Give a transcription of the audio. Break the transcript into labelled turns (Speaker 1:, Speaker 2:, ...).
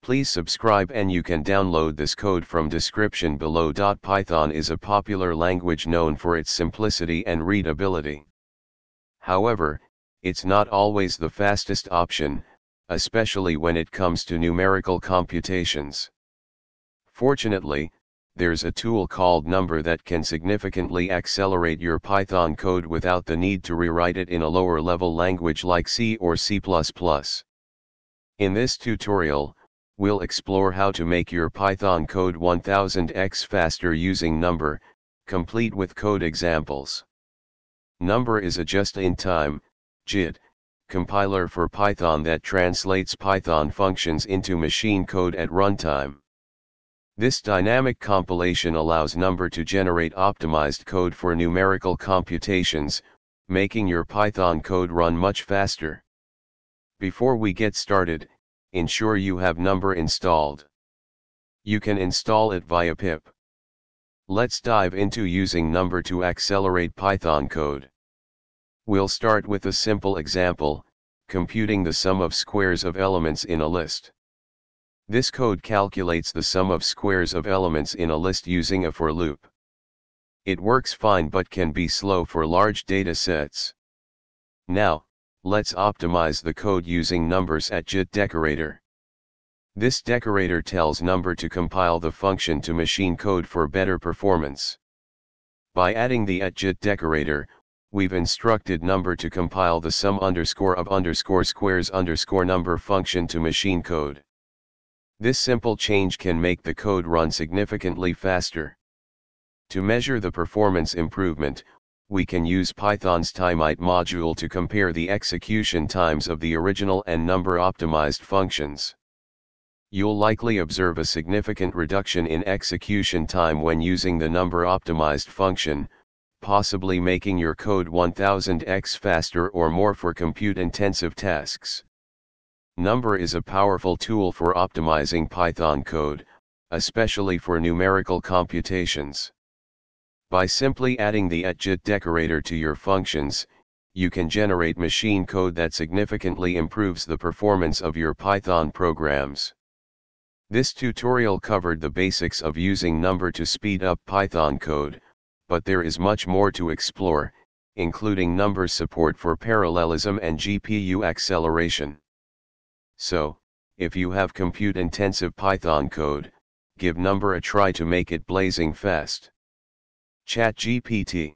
Speaker 1: Please subscribe and you can download this code from description below. Python is a popular language known for its simplicity and readability. However, it's not always the fastest option, especially when it comes to numerical computations. Fortunately, there's a tool called Numba that can significantly accelerate your Python code without the need to rewrite it in a lower level language like C or C++. In this tutorial, we'll explore how to make your Python code 1000x faster using Numba, complete with code examples. Numba is a just-in-time (JIT) compiler for Python that translates Python functions into machine code at runtime. This dynamic compilation allows Numba to generate optimized code for numerical computations, making your Python code run much faster. Before we get started, ensure you have Numba installed. You can install it via pip. Let's dive into using Numba to accelerate Python code. We'll start with a simple example, computing the sum of squares of elements in a list. This code calculates the sum of squares of elements in a list using a for loop. It works fine but can be slow for large data sets. Now, let's optimize the code using Numba's @JIT decorator. This decorator tells Numba to compile the function to machine code for better performance. By adding the @JIT decorator, we've instructed Numba to compile the sum of squares number function to machine code. This simple change can make the code run significantly faster. To measure the performance improvement, we can use Python's timeIt module to compare the execution times of the original and Numba optimized functions. You'll likely observe a significant reduction in execution time when using the Numba optimized function, possibly making your code 1000x faster or more for compute-intensive tasks. Numba is a powerful tool for optimizing Python code, especially for numerical computations. By simply adding the @JIT decorator to your functions, you can generate machine code that significantly improves the performance of your Python programs. This tutorial covered the basics of using Numba to speed up Python code, but there is much more to explore, including Numba's support for parallelism and GPU acceleration. So, if you have compute-intensive Python code, give Numba a try to make it blazing fast. ChatGPT